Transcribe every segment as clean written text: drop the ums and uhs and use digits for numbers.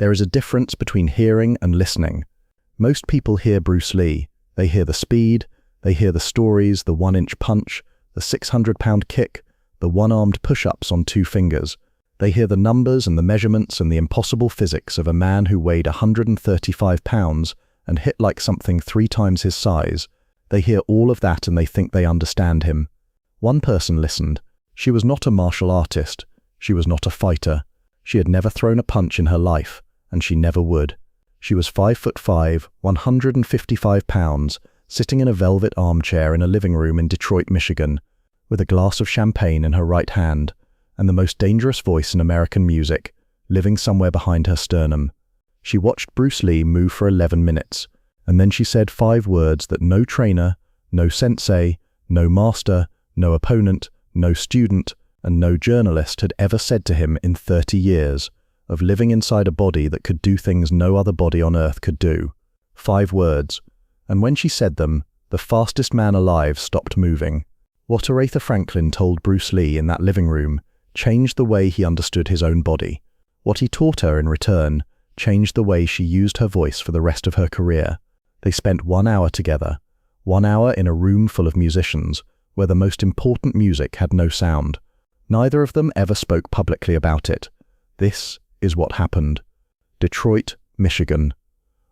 There is a difference between hearing and listening. Most people hear Bruce Lee. They hear the speed, they hear the stories, the 1-inch punch, the 600-pound kick, the one-armed push-ups on 2 fingers. They hear the numbers and the measurements and the impossible physics of a man who weighed 135 pounds and hit like something 3 times his size. They hear all of that and they think they understand him. One person listened. She was not a martial artist. She was not a fighter. She had never thrown a punch in her life, and she never would. She was 5'5", 155 pounds, sitting in a velvet armchair in a living room in Detroit, Michigan, with a glass of champagne in her right hand, and the most dangerous voice in American music, living somewhere behind her sternum. She watched Bruce Lee move for 11 minutes, and then she said 5 words that no trainer, no sensei, no master, no opponent, no student, and no journalist had ever said to him in 30 years, of living inside a body that could do things no other body on earth could do. 5 words. And when she said them, the fastest man alive stopped moving. What Aretha Franklin told Bruce Lee in that living room changed the way he understood his own body. What he taught her in return changed the way she used her voice for the rest of her career. They spent 1 hour together, 1 hour in a room full of musicians, where the most important music had no sound. Neither of them ever spoke publicly about it. This is what happened. Detroit, Michigan,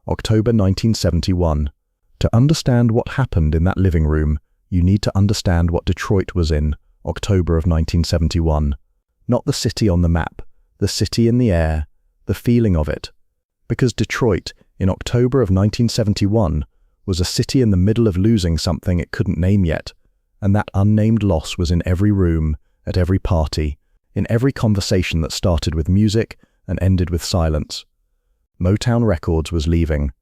October 1971. To understand what happened in that living room, you need to understand what Detroit was in October of 1971. Not the city on the map, the city in the air, the feeling of it. Because Detroit, in October of 1971, was a city in the middle of losing something it couldn't name yet, and that unnamed loss was in every room, at every party, in every conversation that started with music and ended with silence. Motown Records was leaving.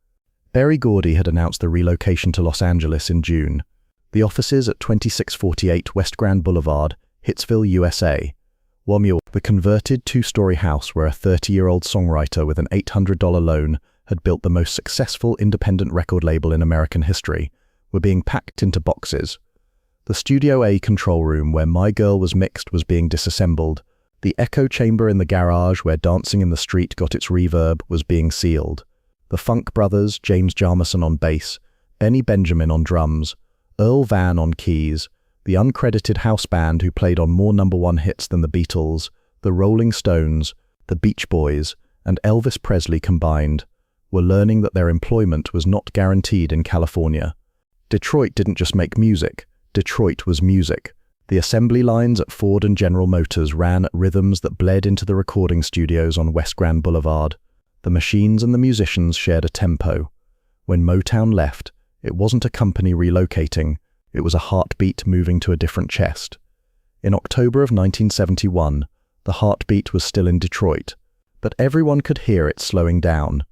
Berry Gordy had announced the relocation to Los Angeles in June. The offices at 2648 West Grand Boulevard, Hitsville, USA. Wamule, the converted 2-story house where a 30-year-old songwriter with an $800 loan had built the most successful independent record label in American history, were being packed into boxes. The Studio A control room where My Girl was mixed was being disassembled. The echo chamber in the garage where Dancing in the Street got its reverb was being sealed. The Funk Brothers, James Jarmuson on bass, Benny Benjamin on drums, Earl Van on keys, the uncredited house band who played on more #1 hits than the Beatles, the Rolling Stones, the Beach Boys, and Elvis Presley combined, were learning that their employment was not guaranteed in California. Detroit didn't just make music, Detroit was music. The assembly lines at Ford and General Motors ran at rhythms that bled into the recording studios on West Grand Boulevard. The machines and the musicians shared a tempo. When Motown left, it wasn't a company relocating, it was a heartbeat moving to a different chest. In October of 1971, the heartbeat was still in Detroit, but everyone could hear it slowing down.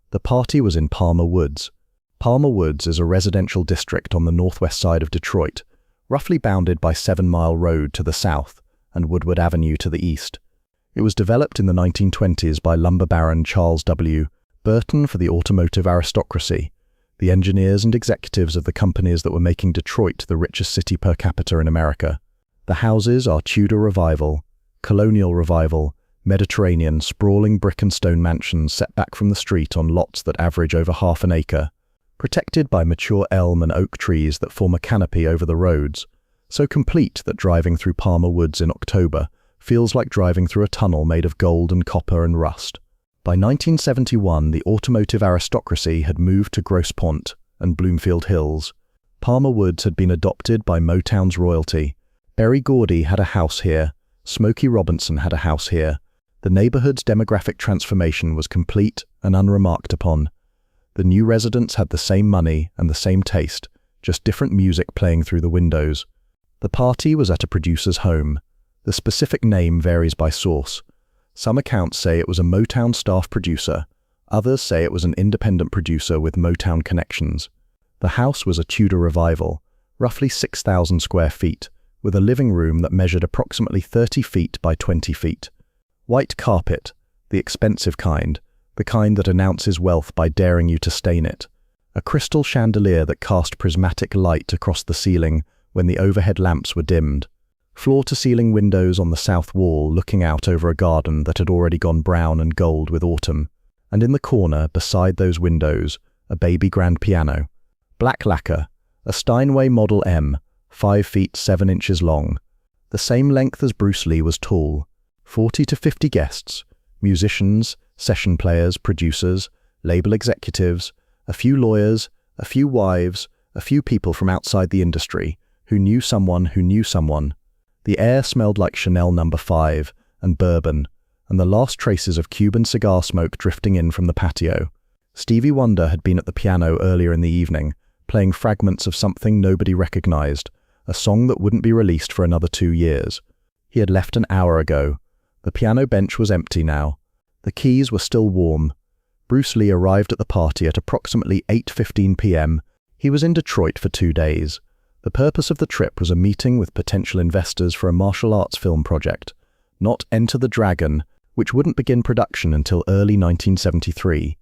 The party was in Palmer Woods. Palmer Woods is a residential district on the northwest side of Detroit, roughly bounded by 7 Mile Road to the south and Woodward Avenue to the east. It was developed in the 1920s by lumber baron Charles W. Burton for the automotive aristocracy, the engineers and executives of the companies that were making Detroit the richest city per capita in America. The houses are Tudor Revival, Colonial Revival, Mediterranean, sprawling brick and stone mansions set back from the street on lots that average over half an acre, protected by mature elm and oak trees that form a canopy over the roads, so complete that driving through Palmer Woods in October feels like driving through a tunnel made of gold and copper and rust. By 1971, the automotive aristocracy had moved to Grosse Pointe and Bloomfield Hills. Palmer Woods had been adopted by Motown's royalty. Berry Gordy had a house here. Smokey Robinson had a house here. The neighborhood's demographic transformation was complete and unremarked upon. The new residents had the same money and the same taste, just different music playing through the windows. The party was at a producer's home. The specific name varies by source. Some accounts say it was a Motown staff producer. Others say it was an independent producer with Motown connections. The house was a Tudor Revival, roughly 6,000 square feet, with a living room that measured approximately 30 feet by 20 feet. White carpet, the expensive kind, the kind that announces wealth by daring you to stain it. A crystal chandelier that cast prismatic light across the ceiling when the overhead lamps were dimmed. Floor-to-ceiling windows on the south wall looking out over a garden that had already gone brown and gold with autumn. and in the corner, beside those windows, a baby grand piano. Black lacquer, a Steinway Model M, 5 feet 7 inches long. The same length as Bruce Lee was tall. 40 to 50 guests, musicians, session players, producers, label executives, a few lawyers, a few wives, a few people from outside the industry, who knew someone who knew someone. The air smelled like Chanel No. 5 and bourbon, and the last traces of Cuban cigar smoke drifting in from the patio. Stevie Wonder had been at the piano earlier in the evening, playing fragments of something nobody recognized, a song that wouldn't be released for another 2 years. He had left an hour ago. The piano bench was empty now. The keys were still warm. Bruce Lee arrived at the party at approximately 8:15 p.m. He was in Detroit for 2 days. The purpose of the trip was a meeting with potential investors for a martial arts film project, not Enter the Dragon, which wouldn't begin production until early 1973,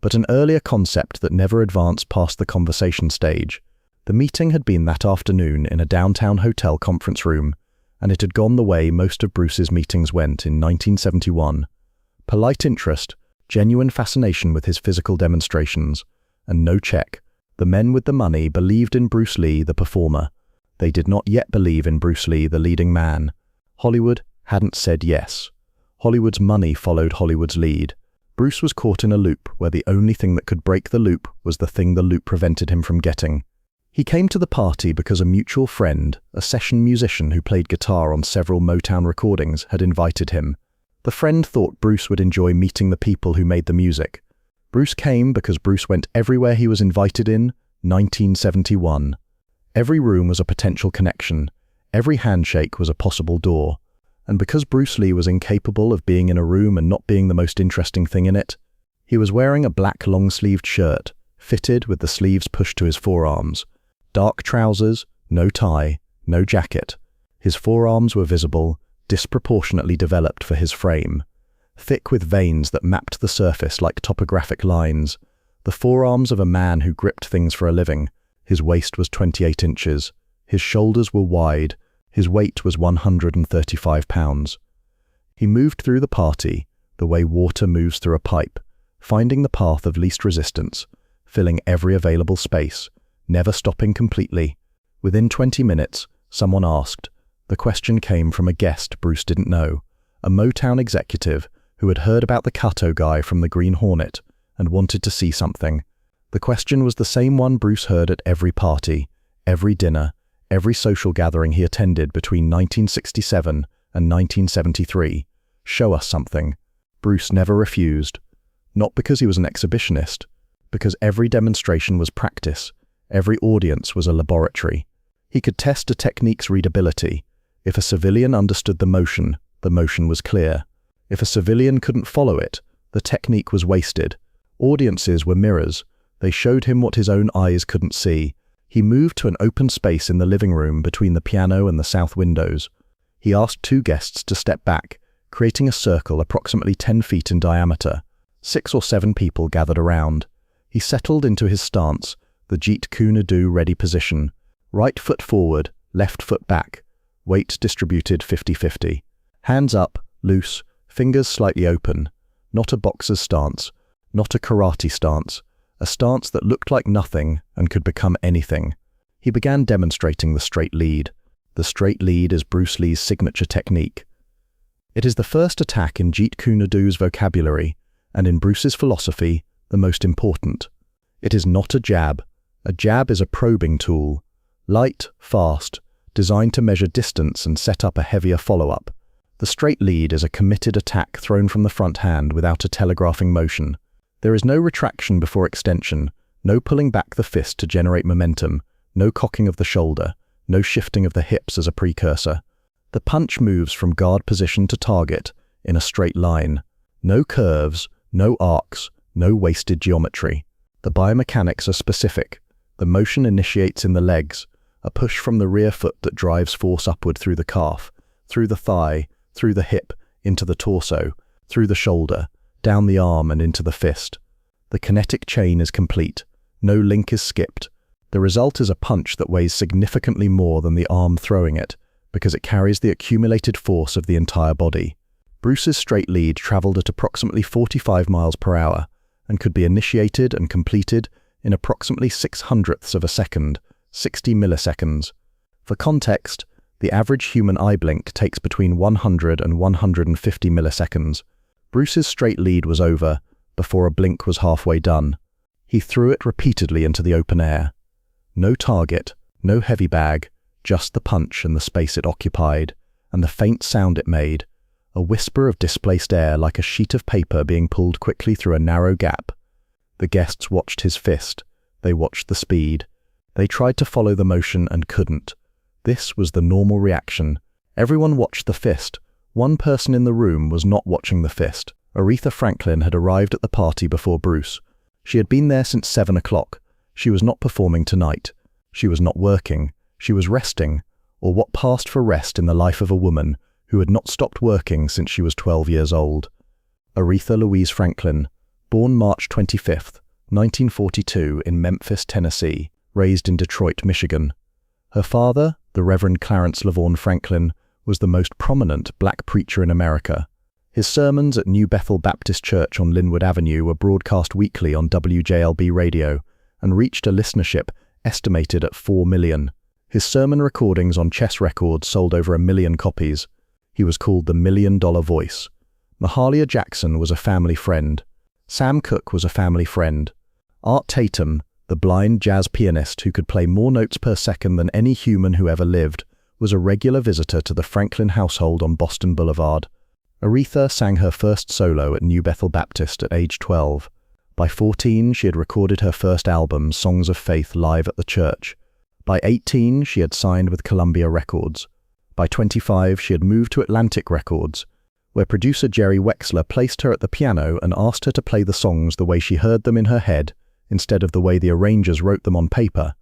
but an earlier concept that never advanced past the conversation stage. The meeting had been that afternoon in a downtown hotel conference room, and it had gone the way most of Bruce's meetings went in 1971. Polite interest, genuine fascination with his physical demonstrations, and no check. The men with the money believed in Bruce Lee, the performer. They did not yet believe in Bruce Lee, the leading man. Hollywood hadn't said yes. Hollywood's money followed Hollywood's lead. Bruce was caught in a loop where the only thing that could break the loop was the thing the loop prevented him from getting. He came to the party because a mutual friend, a session musician who played guitar on several Motown recordings, had invited him. The friend thought Bruce would enjoy meeting the people who made the music. Bruce came because Bruce went everywhere he was invited in 1971. Every room was a potential connection. Every handshake was a possible door. And because Bruce Lee was incapable of being in a room and not being the most interesting thing in it, he was wearing a black long-sleeved shirt, fitted with the sleeves pushed to his forearms. Dark trousers, no tie, no jacket. His forearms were visible, disproportionately developed for his frame. Thick with veins that mapped the surface like topographic lines. The forearms of a man who gripped things for a living. His waist was 28 inches. His shoulders were wide. His weight was 135 pounds. He moved through the party, the way water moves through a pipe, finding the path of least resistance, filling every available space, never stopping completely. Within 20 minutes, someone asked. The question came from a guest Bruce didn't know, a Motown executive who had heard about the Cato guy from the Green Hornet and wanted to see something. The question was the same one Bruce heard at every party, every dinner, every social gathering he attended between 1967 and 1973. Show us something. Bruce never refused. Not because he was an exhibitionist, because every demonstration was practice, every audience was a laboratory. He could test a technique's readability. If a civilian understood the motion was clear. If a civilian couldn't follow it, the technique was wasted. Audiences were mirrors. They showed him what his own eyes couldn't see. He moved to an open space in the living room between the piano and the south windows. He asked 2 guests to step back, creating a circle approximately 10 feet in diameter. 6 or 7 people gathered around. He settled into his stance, the Jeet Kune Do ready position. Right foot forward, left foot back. Weight distributed 50-50. Hands up, loose, fingers slightly open. Not a boxer's stance, not a karate stance. A stance that looked like nothing and could become anything. He began demonstrating the straight lead. The straight lead is Bruce Lee's signature technique. It is the first attack in Jeet Kune Do's vocabulary, and in Bruce's philosophy, the most important. It is not a jab. A jab is a probing tool. Light, fast, designed to measure distance and set up a heavier follow-up. The straight lead is a committed attack thrown from the front hand without a telegraphing motion. There is no retraction before extension, no pulling back the fist to generate momentum, no cocking of the shoulder, no shifting of the hips as a precursor. The punch moves from guard position to target in a straight line. No curves, no arcs, no wasted geometry. The biomechanics are specific. The motion initiates in the legs, a push from the rear foot that drives force upward through the calf, through the thigh, through the hip, into the torso, through the shoulder, down the arm and into the fist. The kinetic chain is complete. No link is skipped. The result is a punch that weighs significantly more than the arm throwing it, because it carries the accumulated force of the entire body. Bruce's straight lead traveled at approximately 45 miles per hour and could be initiated and completed in approximately 600ths of a second, 60 milliseconds. For context, the average human eye blink takes between 100 and 150 milliseconds. Bruce's straight lead was over before a blink was halfway done. He threw it repeatedly into the open air. No target, no heavy bag, just the punch and the space it occupied, and the faint sound it made, a whisper of displaced air like a sheet of paper being pulled quickly through a narrow gap. The guests watched his fist. They watched the speed. They tried to follow the motion and couldn't. This was the normal reaction. Everyone watched the fist. One person in the room was not watching the fist. Aretha Franklin had arrived at the party before Bruce. She had been there since 7 o'clock. She was not performing tonight. She was not working. She was resting, or what passed for rest in the life of a woman who had not stopped working since she was 12 years old. Aretha Louise Franklin, born March 25, 1942 in Memphis, Tennessee, raised in Detroit, Michigan. Her father, the Reverend Clarence LaVaughn Franklin, was the most prominent black preacher in America. His sermons at New Bethel Baptist Church on Linwood Avenue were broadcast weekly on WJLB radio and reached a listenership estimated at 4 million. His sermon recordings on Chess Records sold over 1 million copies. He was called the $1 Million Voice. Mahalia Jackson was a family friend. Sam Cooke was a family friend. Art Tatum, the blind jazz pianist who could play more notes per second than any human who ever lived, was a regular visitor to the Franklin household on Boston Boulevard. Aretha sang her first solo at New Bethel Baptist at age 12. By 14, she had recorded her first album, Songs of Faith, live at the church. By 18, she had signed with Columbia Records. By 25, she had moved to Atlantic Records, where producer Jerry Wexler placed her at the piano and asked her to play the songs the way she heard them in her head, instead of the way the arrangers wrote them on paper.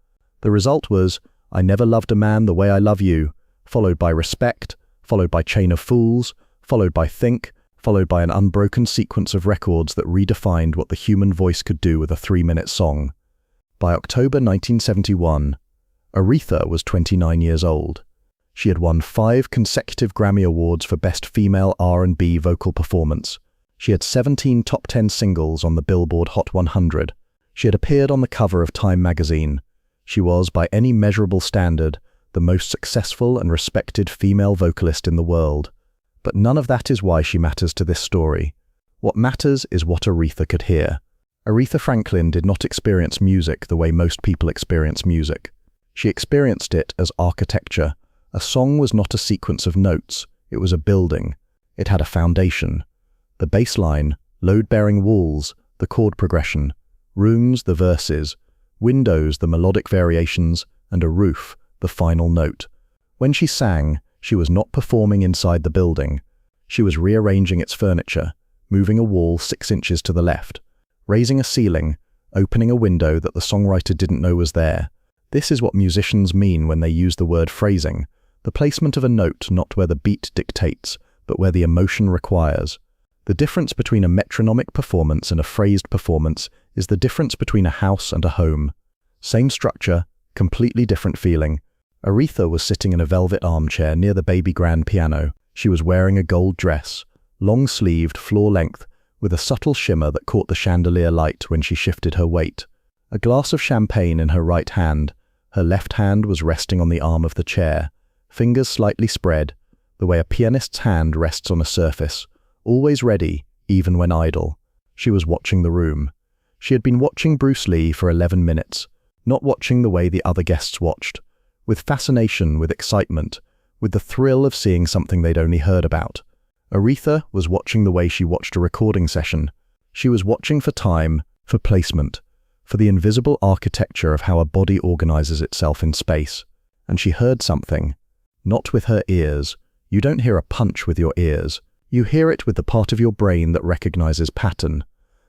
The result was I Never Loved a Man the Way I Love You, followed by Respect, followed by Chain of Fools, followed by Think, followed by an unbroken sequence of records that redefined what the human voice could do with a 3-minute song. By October 1971, Aretha was 29 years old. She had won 5 consecutive Grammy Awards for Best Female R&B Vocal Performance. She had 17 top 10 singles on the Billboard Hot 100. She had appeared on the cover of Time magazine. She was, by any measurable standard, the most successful and respected female vocalist in the world. But none of that is why she matters to this story. What matters is what Aretha could hear. Aretha Franklin did not experience music the way most people experience music. She experienced it as architecture. A song was not a sequence of notes, it was a building. It had a foundation. The bass line, load-bearing walls, the chord progression, rooms, the verses, windows, the melodic variations, and a roof, the final note. When she sang, she was not performing inside the building. She was rearranging its furniture, moving a wall 6 inches to the left, raising a ceiling, opening a window that the songwriter didn't know was there. This is what musicians mean when they use the word phrasing, the placement of a note not where the beat dictates, but where the emotion requires. The difference between a metronomic performance and a phrased performance is the difference between a house and a home. Same structure, completely different feeling. Aretha was sitting in a velvet armchair near the baby grand piano. She was wearing a gold dress, long-sleeved, floor-length, with a subtle shimmer that caught the chandelier light when she shifted her weight. A glass of champagne in her right hand. Her left hand was resting on the arm of the chair, fingers slightly spread, the way a pianist's hand rests on a surface, always ready, even when idle. She was watching the room. She had been watching Bruce Lee for 11 minutes, not watching the way the other guests watched, with fascination, with excitement, with the thrill of seeing something they'd only heard about. Aretha was watching the way she watched a recording session. She was watching for time, for placement, for the invisible architecture of how a body organizes itself in space. And she heard something. Not with her ears. You don't hear a punch with your ears. You hear it with the part of your brain that recognizes pattern.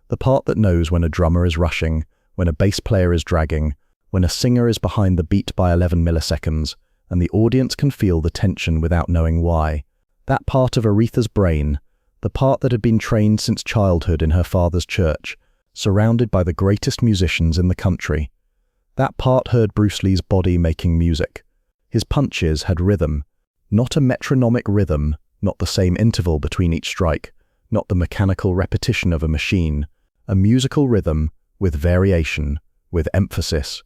The part that knows when a drummer is rushing, when a bass player is dragging, when a singer is behind the beat by 11 milliseconds, and the audience can feel the tension without knowing why. That part of Aretha's brain, the part that had been trained since childhood in her father's church, surrounded by the greatest musicians in the country. That part heard Bruce Lee's body making music. His punches had rhythm, not a metronomic rhythm, not the same interval between each strike, not the mechanical repetition of a machine. A musical rhythm, with variation, with emphasis,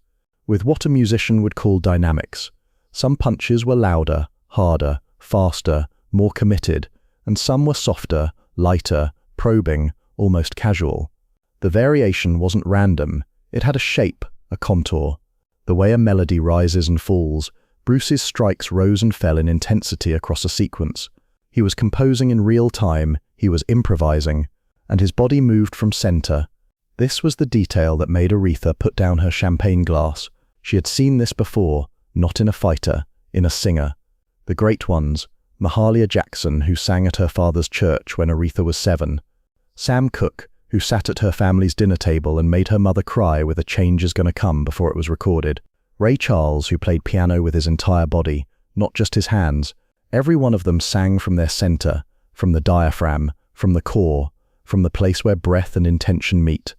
with what a musician would call dynamics. Some punches were louder, harder, faster, more committed, and some were softer, lighter, probing, almost casual. The variation wasn't random, it had a shape, a contour. The way a melody rises and falls, Bruce's strikes rose and fell in intensity across a sequence. He was composing in real time, he was improvising, and his body moved from center. This was the detail that made Aretha put down her champagne glass. She had seen this before, not in a fighter, in a singer. The great ones, Mahalia Jackson, who sang at her father's church when Aretha was 7. Sam Cooke, who sat at her family's dinner table and made her mother cry with A Change Is Gonna Come before it was recorded. Ray Charles, who played piano with his entire body, not just his hands. Every one of them sang from their center, from the diaphragm, from the core, from the place where breath and intention meet.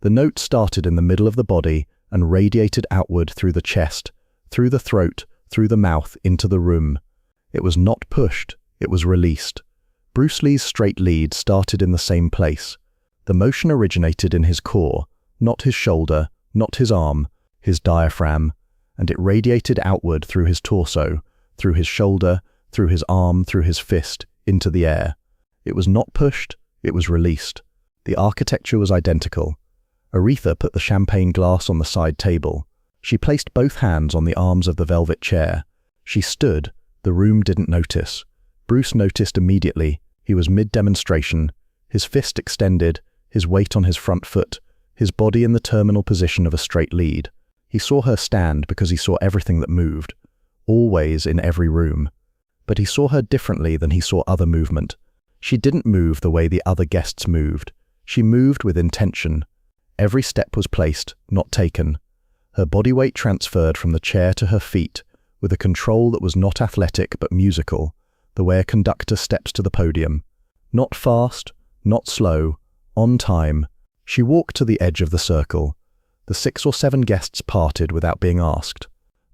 The note started in the middle of the body and radiated outward through the chest, through the throat, through the mouth, into the room. It was not pushed, it was released. Bruce Lee's straight lead started in the same place. The motion originated in his core, not his shoulder, not his arm, his diaphragm, and it radiated outward through his torso, through his shoulder, through his arm, through his fist, into the air. It was not pushed, it was released. The architecture was identical. Aretha put the champagne glass on the side table. She placed both hands on the arms of the velvet chair. She stood. The room didn't notice. Bruce noticed immediately. He was mid-demonstration, his fist extended, his weight on his front foot, his body in the terminal position of a straight lead. He saw her stand because he saw everything that moved, always in every room. But he saw her differently than he saw other movement. She didn't move the way the other guests moved. She moved with intention. Every step was placed, not taken. Her body weight transferred from the chair to her feet, with a control that was not athletic but musical, the way a conductor steps to the podium. Not fast, not slow, on time. She walked to the edge of the circle. The 6 or 7 guests parted without being asked.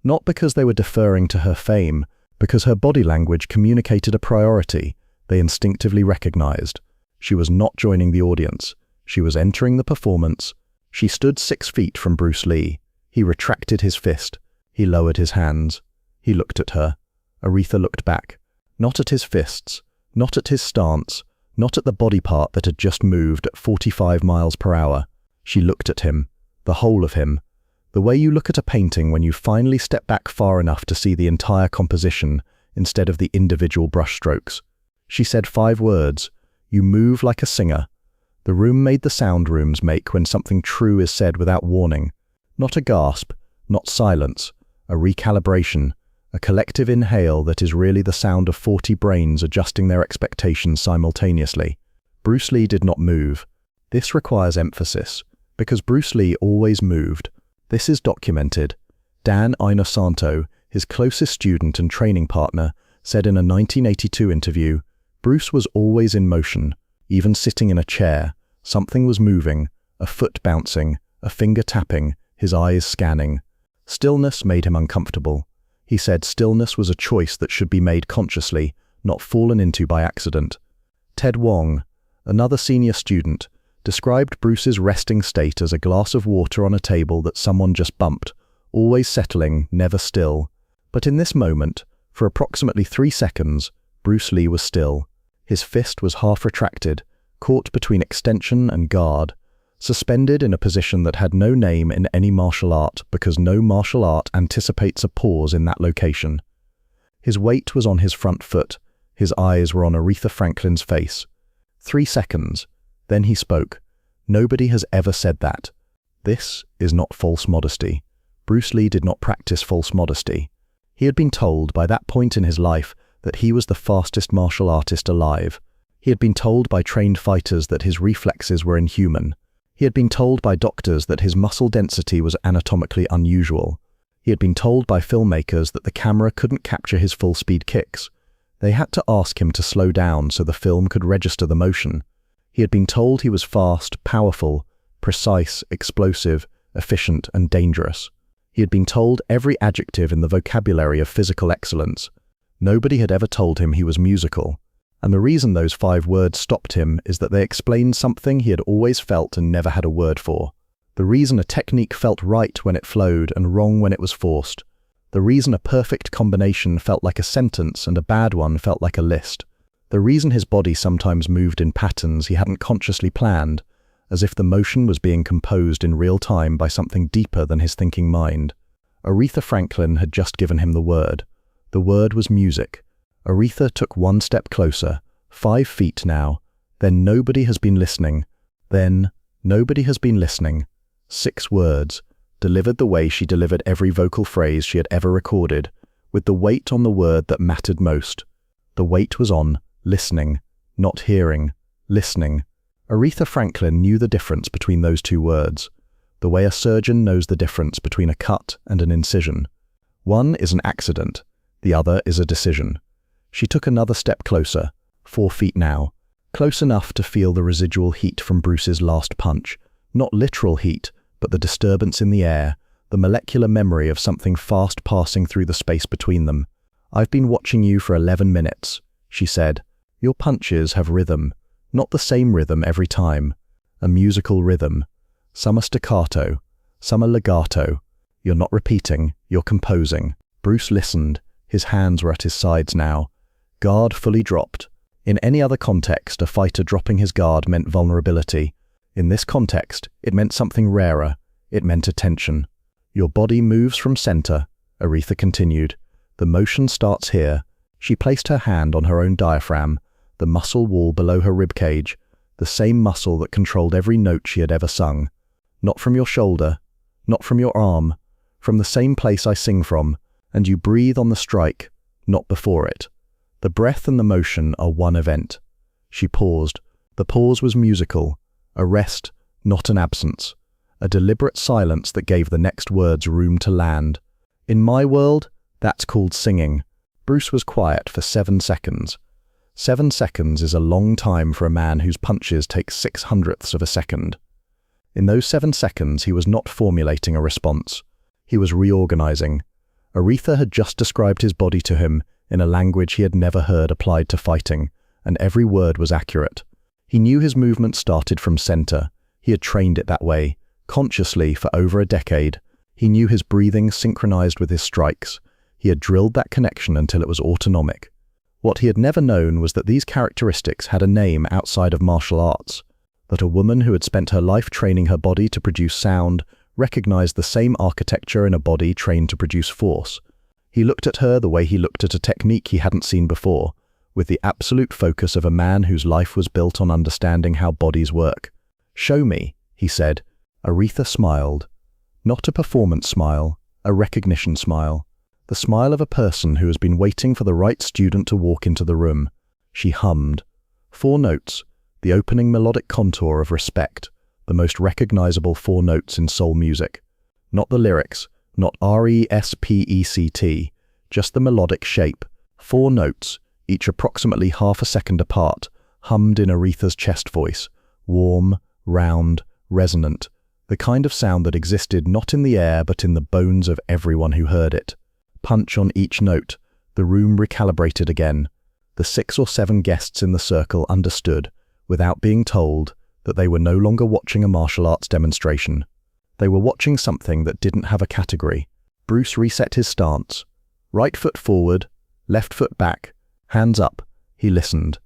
Not because they were deferring to her fame, because her body language communicated a priority they instinctively recognized. She was not joining the audience. She was entering the performance. She stood 6 feet from Bruce Lee. He retracted his fist. He lowered his hands. He looked at her. Aretha looked back. Not at his fists, not at his stance, not at the body part that had just moved at 45 miles per hour. She looked at him, the whole of him. The way you look at a painting when you finally step back far enough to see the entire composition instead of the individual brushstrokes. She said 5 words. You move like a singer. The room made the sound rooms make when something true is said without warning. Not a gasp, not silence, a recalibration, a collective inhale that is really the sound of 40 brains adjusting their expectations simultaneously. Bruce Lee did not move. This requires emphasis, because Bruce Lee always moved. This is documented. Dan Inosanto, his closest student and training partner, said in a 1982 interview, Bruce was always in motion, even sitting in a chair. Something was moving, a foot bouncing, a finger tapping, his eyes scanning. Stillness made him uncomfortable. He said stillness was a choice that should be made consciously, not fallen into by accident. Ted Wong, another senior student, described Bruce's resting state as a glass of water on a table that someone just bumped, always settling, never still. But in this moment, for approximately 3 seconds, Bruce Lee was still. His fist was half retracted, caught between extension and guard, suspended in a position that had no name in any martial art because no martial art anticipates a pause in that location. His weight was on his front foot. His eyes were on Aretha Franklin's face. 3 seconds. Then he spoke. Nobody has ever said that. This is not false modesty. Bruce Lee did not practice false modesty. He had been told by that point in his life that he was the fastest martial artist alive. He had been told by trained fighters that his reflexes were inhuman. He had been told by doctors that his muscle density was anatomically unusual. He had been told by filmmakers that the camera couldn't capture his full-speed kicks. They had to ask him to slow down so the film could register the motion. He had been told he was fast, powerful, precise, explosive, efficient, and dangerous. He had been told every adjective in the vocabulary of physical excellence. Nobody had ever told him he was musical. And the reason those 5 words stopped him is that they explained something he had always felt and never had a word for. The reason a technique felt right when it flowed and wrong when it was forced. The reason a perfect combination felt like a sentence and a bad one felt like a list. The reason his body sometimes moved in patterns he hadn't consciously planned, as if the motion was being composed in real time by something deeper than his thinking mind. Aretha Franklin had just given him the word. The word was music. Aretha took 1 step closer, 5 feet now. Then nobody has been listening. Then nobody has been listening. 6 words, delivered the way she delivered every vocal phrase she had ever recorded, with the weight on the word that mattered most. The weight was on listening, not hearing, listening. Aretha Franklin knew the difference between those 2 words, the way a surgeon knows the difference between a cut and an incision. One is an accident, the other is a decision. She took another step closer, 4 feet now, close enough to feel the residual heat from Bruce's last punch. Not literal heat, but the disturbance in the air, the molecular memory of something fast passing through the space between them. "I've been watching you for 11 minutes, she said. "Your punches have rhythm, not the same rhythm every time. A musical rhythm. Some are staccato, some are legato. You're not repeating, you're composing." Bruce listened. His hands were at his sides now. Guard fully dropped. In any other context, a fighter dropping his guard meant vulnerability. In this context, it meant something rarer. It meant attention. "Your body moves from center," Aretha continued. "The motion starts here." She placed her hand on her own diaphragm, the muscle wall below her ribcage, the same muscle that controlled every note she had ever sung. "Not from your shoulder, not from your arm, from the same place I sing from, and you breathe on the strike, not before it. The breath and the motion are one event." She paused. The pause was musical. A rest, not an absence. A deliberate silence that gave the next words room to land. "In my world, that's called singing." Bruce was quiet for 7 seconds. 7 seconds is a long time for a man whose punches take 6/100ths of a second. In those 7 seconds, he was not formulating a response. He was reorganizing. Aretha had just described his body to him in a language he had never heard applied to fighting, and every word was accurate. He knew his movement started from center. He had trained it that way, consciously for over a decade. He knew his breathing synchronized with his strikes. He had drilled that connection until it was autonomic. What he had never known was that these characteristics had a name outside of martial arts, that a woman who had spent her life training her body to produce sound recognized the same architecture in a body trained to produce force. He looked at her the way he looked at a technique he hadn't seen before, with the absolute focus of a man whose life was built on understanding how bodies work. "Show me," he said. Aretha smiled. Not a performance smile, a recognition smile. The smile of a person who has been waiting for the right student to walk into the room. She hummed. 4 notes, the opening melodic contour of respect, the most recognizable 4 notes in soul music. Not the lyrics, not R-E-S-P-E-C-T, just the melodic shape. 4 notes, each approximately half a second apart, hummed in Aretha's chest voice, warm, round, resonant, the kind of sound that existed not in the air but in the bones of everyone who heard it. Punch on each note, the room recalibrated again. The 6 or 7 guests in the circle understood, without being told, that they were no longer watching a martial arts demonstration. They were watching something that didn't have a category. Bruce reset his stance. Right foot forward, left foot back, hands up. He listened.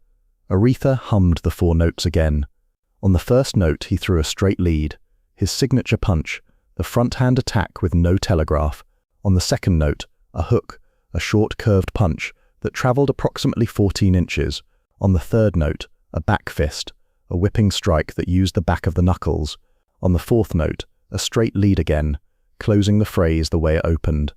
Aretha hummed the 4 notes again. On the first note, he threw a straight lead, his signature punch, the front-hand attack with no telegraph. On the second note, a hook, a short curved punch that traveled approximately 14 inches. On the third note, a back fist, a whipping strike that used the back of the knuckles. On the fourth note, a straight lead again, closing the phrase the way it opened.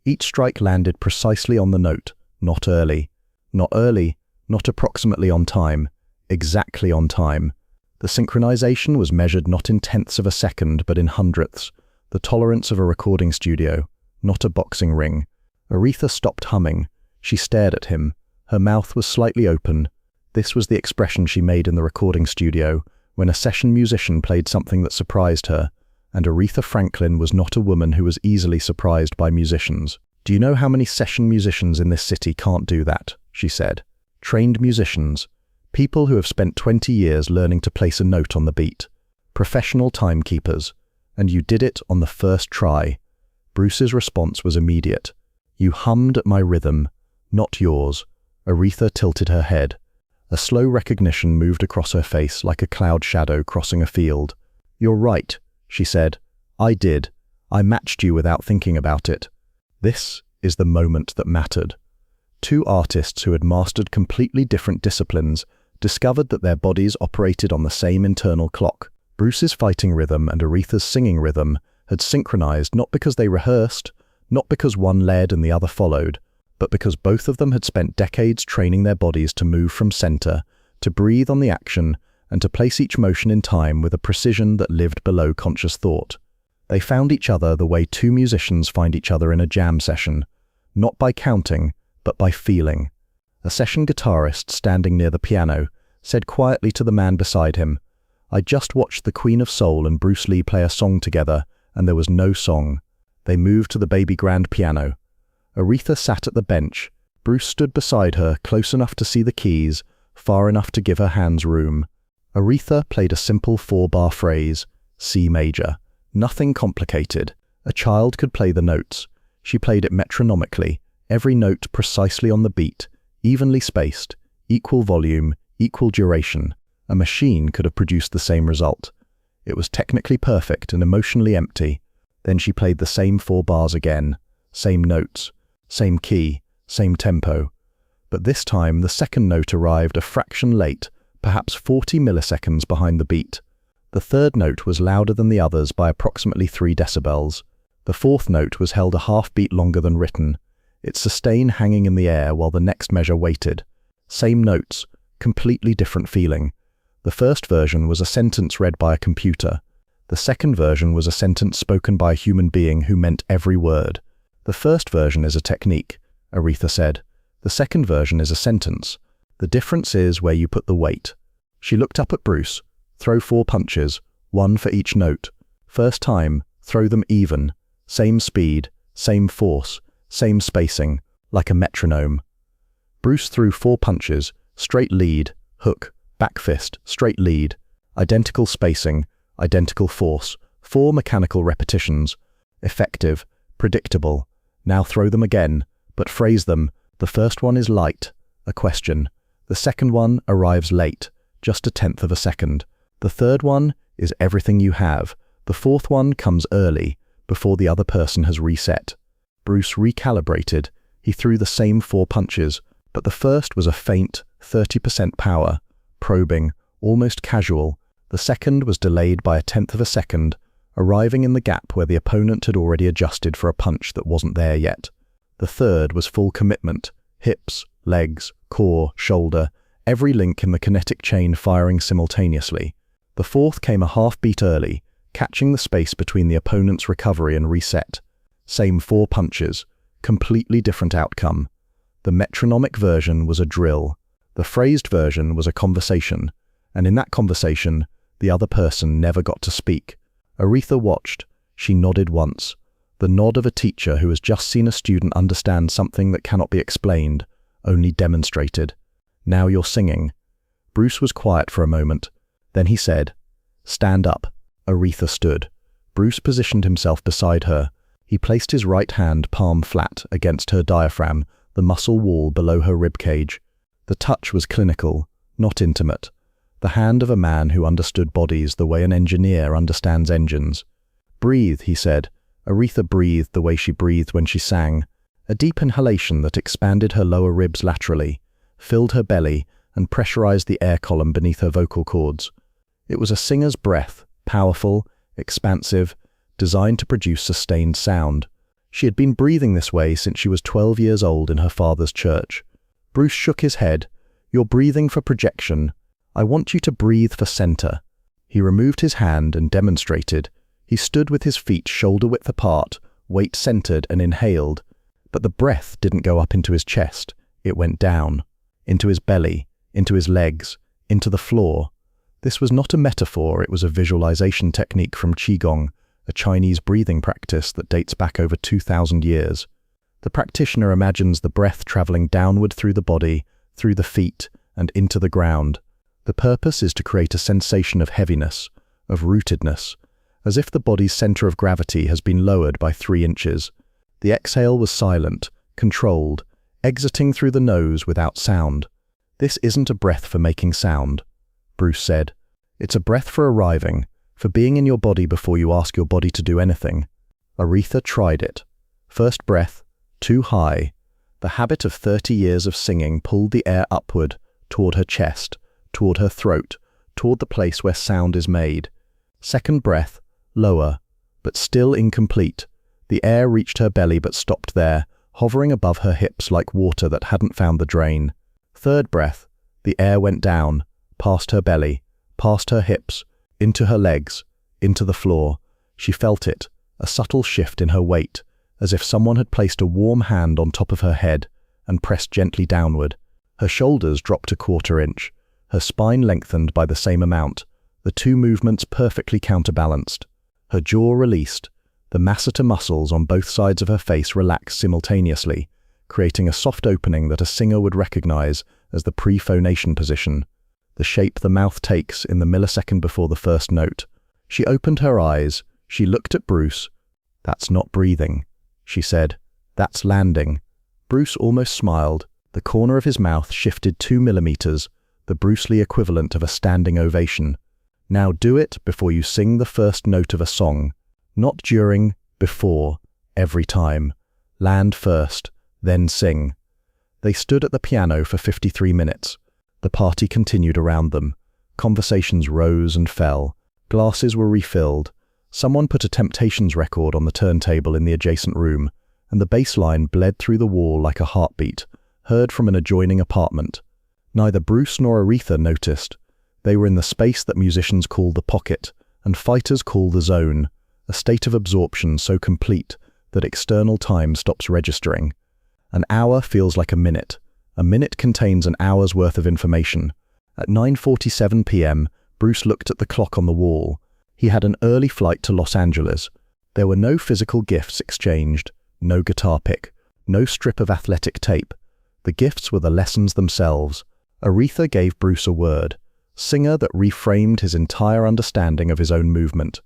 Each strike landed precisely on the note, not early. Not early, not approximately on time, exactly on time. The synchronization was measured not in tenths of a second, but in hundredths, the tolerance of a recording studio, not a boxing ring. Aretha stopped humming. She stared at him. Her mouth was slightly open. This was the expression she made in the recording studio, when a session musician played something that surprised her, and Aretha Franklin was not a woman who was easily surprised by musicians. "Do you know how many session musicians in this city can't do that?" she said. trained musicians, people who have spent 20 years learning to place a note on the beat, professional timekeepers, and you did it on the first try. Bruce's response was immediate. You hummed at my rhythm, not yours. Aretha tilted her head. A slow recognition moved across her face like a cloud shadow crossing a field. You're right, she said. I did. I matched you without thinking about it. This is the moment that mattered. Two artists who had mastered completely different disciplines discovered that their bodies operated on the same internal clock. Bruce's fighting rhythm and Aretha's singing rhythm had synchronized not because they rehearsed, not because one led and the other followed, but because both of them had spent decades training their bodies to move from center, to breathe on the action, and to place each motion in time with a precision that lived below conscious thought. They found each other the way two musicians find each other in a jam session, not by counting, but by feeling. A session guitarist standing near the piano said quietly to the man beside him, I just watched the Queen of Soul and Bruce Lee play a song together, and there was no song. They moved to the baby grand piano. Aretha sat at the bench. Bruce stood beside her, close enough to see the keys, far enough to give her hands room. Aretha played a simple 4-bar phrase, C major. Nothing complicated. A child could play the notes. She played it metronomically, every note precisely on the beat, evenly spaced, equal volume, equal duration. A machine could have produced the same result. It was technically perfect and emotionally empty. Then she played the same 4 bars again, same notes, same key, same tempo. But this time the second note arrived a fraction late, perhaps 40 milliseconds behind the beat. The third note was louder than the others by approximately 3 decibels. The fourth note was held a half beat longer than written, its sustain hanging in the air while the next measure waited. Same notes, completely different feeling. The first version was a sentence read by a computer. The second version was a sentence spoken by a human being who meant every word. The first version is a technique, Aretha said. The second version is a sentence. The difference is where you put the weight. She looked up at Bruce. Throw 4 punches, 1 for each note. First time, throw them even. Same speed, same force, same spacing, like a metronome. Bruce threw 4 punches, straight lead, hook, back fist, straight lead, identical spacing, identical force, 4 mechanical repetitions. Effective, predictable. Now throw them again, but phrase them. The first one is light, a question. The second one arrives late, just 1/10 of a second. The third one is everything you have. The fourth one comes early, before the other person has reset. Bruce recalibrated. He threw the same 4 punches, but the first was a faint 30% power, probing, almost casual. The second was delayed by 1/10 of a second, arriving in the gap where the opponent had already adjusted for a punch that wasn't there yet. The third was full commitment, hips, legs, core, shoulder, every link in the kinetic chain firing simultaneously. The fourth came a half beat early, catching the space between the opponent's recovery and reset. Same 4 punches, completely different outcome. The metronomic version was a drill. The phrased version was a conversation, and in that conversation, the other person never got to speak. Aretha watched. She nodded once, the nod of a teacher who has just seen a student understand something that cannot be explained, only demonstrated. Now you're singing. Bruce was quiet for a moment. Then he said, Stand up. Aretha stood. Bruce positioned himself beside her. He placed his right hand palm flat against her diaphragm, the muscle wall below her ribcage. The touch was clinical, not intimate. The hand of a man who understood bodies the way an engineer understands engines. Breathe, he said. Aretha breathed the way she breathed when she sang, a deep inhalation that expanded her lower ribs laterally, filled her belly, and pressurized the air column beneath her vocal cords. It was a singer's breath, powerful, expansive, designed to produce sustained sound. She had been breathing this way since she was 12 years old in her father's church. Bruce shook his head. You're breathing for projection. I want you to breathe for center. He removed his hand and demonstrated. He stood with his feet shoulder-width apart, weight centered, and inhaled. But the breath didn't go up into his chest. It went down, into his belly, into his legs, into the floor. This was not a metaphor, it was a visualization technique from qigong, a Chinese breathing practice that dates back over 2,000 years. The practitioner imagines the breath traveling downward through the body, through the feet, and into the ground. The purpose is to create a sensation of heaviness, of rootedness, as if the body's center of gravity has been lowered by 3 inches. The exhale was silent, controlled, exiting through the nose without sound. "This isn't a breath for making sound," Bruce said. "It's a breath for arriving, for being in your body before you ask your body to do anything." Aretha tried it. First breath, too high. The habit of 30 years of singing pulled the air upward, toward her chest, toward her throat, toward the place where sound is made. Second breath, lower, but still incomplete. The air reached her belly but stopped there, hovering above her hips like water that hadn't found the drain. Third breath, the air went down, past her belly, past her hips, into her legs, into the floor. She felt it, a subtle shift in her weight, as if someone had placed a warm hand on top of her head and pressed gently downward. Her shoulders dropped a 1/4 inch, her spine lengthened by the same amount, the 2 movements perfectly counterbalanced. Her jaw released, the masseter muscles on both sides of her face relaxed simultaneously, creating a soft opening that a singer would recognize as the pre-phonation position, the shape the mouth takes in the millisecond before the first note. She opened her eyes, she looked at Bruce. "That's not breathing," she said. "That's landing." Bruce almost smiled. The corner of his mouth shifted 2 millimeters, the Bruce Lee equivalent of a standing ovation. "Now do it before you sing the first note of a song. Not during, before, every time. Land first, then sing." They stood at the piano for 53 minutes. The party continued around them. Conversations rose and fell. Glasses were refilled. Someone put a Temptations record on the turntable in the adjacent room, and the bass line bled through the wall like a heartbeat, heard from an adjoining apartment. Neither Bruce nor Aretha noticed. They were in the space that musicians call the pocket, and fighters call the zone, a state of absorption so complete that external time stops registering. An hour feels like a minute. A minute contains an hour's worth of information. At 9:47 p.m., Bruce looked at the clock on the wall. He had an early flight to Los Angeles. There were no physical gifts exchanged, no guitar pick, no strip of athletic tape. The gifts were the lessons themselves. Aretha gave Bruce a word, singer that reframed his entire understanding of his own movement.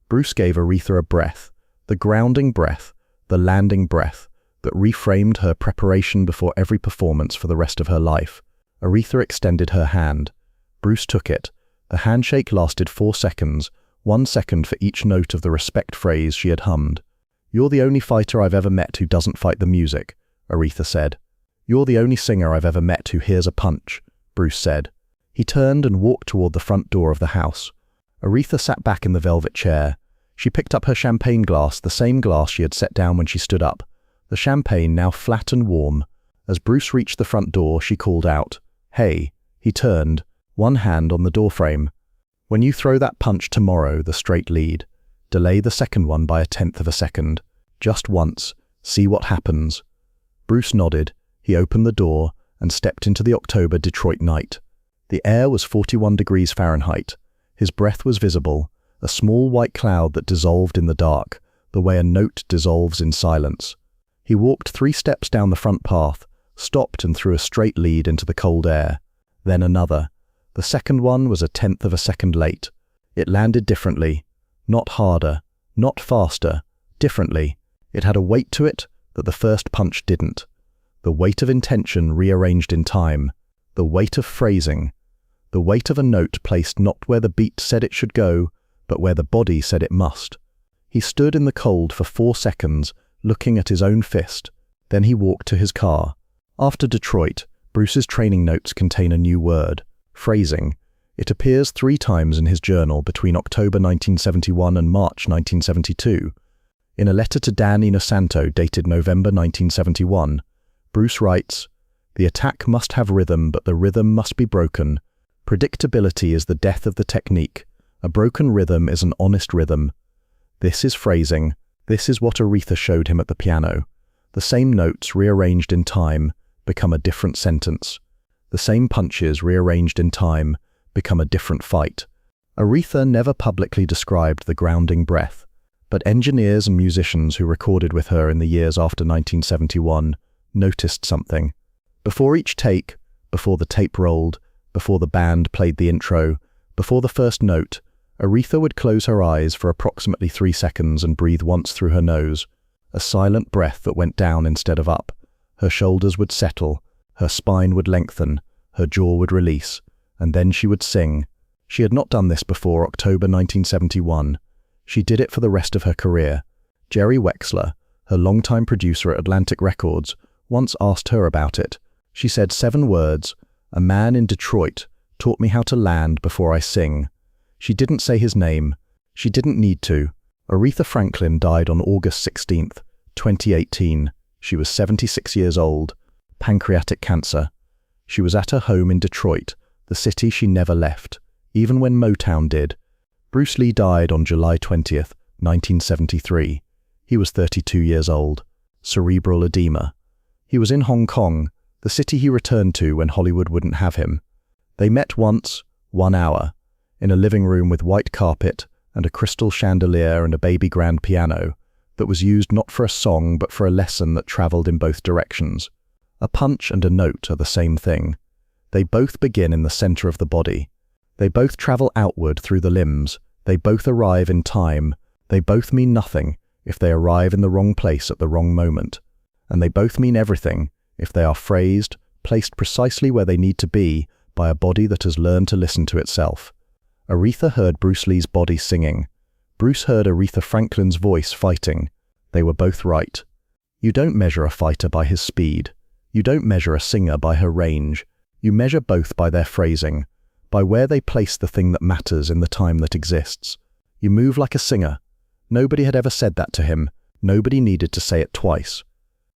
Bruce gave Aretha a breath, the grounding breath, the landing breath, that reframed her preparation before every performance for the rest of her life. Aretha extended her hand. Bruce took it. The handshake lasted 4 seconds, 1 second for each note of the respect phrase she had hummed. "You're the only fighter I've ever met who doesn't fight the music," Aretha said. "You're the only singer I've ever met who hears a punch," Bruce said. He turned and walked toward the front door of the house. Aretha sat back in the velvet chair. She picked up her champagne glass, the same glass she had set down when she stood up, the champagne now flat and warm. As Bruce reached the front door, she called out, "Hey." He turned, one hand on the doorframe. "When you throw that punch tomorrow, the straight lead, delay the second one by 1/10 of a second. Just once. See what happens." Bruce nodded. He opened the door and stepped into the October Detroit night. The air was 41 degrees Fahrenheit. His breath was visible, a small white cloud that dissolved in the dark, the way a note dissolves in silence. He walked 3 steps down the front path, stopped and threw a straight lead into the cold air. Then another. The second one was 1/10 of a second late. It landed differently. Not harder, not faster, differently. It had a weight to it that the first punch didn't. The weight of intention rearranged in time. The weight of phrasing. The weight of a note placed not where the beat said it should go, but where the body said it must. He stood in the cold for 4 seconds, looking at his own fist. Then he walked to his car. After Detroit, Bruce's training notes contain a new word, phrasing. It appears 3 times in his journal between October 1971 and March 1972. In a letter to Dan Inosanto dated November 1971, Bruce writes, "The attack must have rhythm, but the rhythm must be broken. Predictability is the death of the technique. A broken rhythm is an honest rhythm." This is phrasing. This is what Aretha showed him at the piano. The same notes rearranged in time become a different sentence. The same punches rearranged in time become a different fight. Aretha never publicly described the grounding breath, but engineers and musicians who recorded with her in the years after 1971 noticed something. Before each take, before the tape rolled, before the band played the intro, before the first note, Aretha would close her eyes for approximately 3 seconds and breathe once through her nose, a silent breath that went down instead of up. Her shoulders would settle, her spine would lengthen, her jaw would release, and then she would sing. She had not done this before October 1971. She did it for the rest of her career. Jerry Wexler, her longtime producer at Atlantic Records, once asked her about it. She said 7 words, "A man in Detroit taught me how to land before I sing." She didn't say his name. She didn't need to. Aretha Franklin died on August 16, 2018. She was 76 years old. Pancreatic cancer. She was at her home in Detroit, the city she never left, even when Motown did. Bruce Lee died on July 20, 1973. He was 32 years old. Cerebral edema. He was in Hong Kong, the city he returned to when Hollywood wouldn't have him. They met once, 1 hour, in a living room with white carpet and a crystal chandelier and a baby grand piano that was used not for a song but for a lesson that traveled in both directions. A punch and a note are the same thing. They both begin in the center of the body. They both travel outward through the limbs. They both arrive in time. They both mean nothing if they arrive in the wrong place at the wrong moment. And they both mean everything if they are phrased, placed precisely where they need to be by a body that has learned to listen to itself. Aretha heard Bruce Lee's body singing. Bruce heard Aretha Franklin's voice fighting. They were both right. You don't measure a fighter by his speed. You don't measure a singer by her range. You measure both by their phrasing, by where they place the thing that matters in the time that exists. You move like a singer. Nobody had ever said that to him. Nobody needed to say it twice.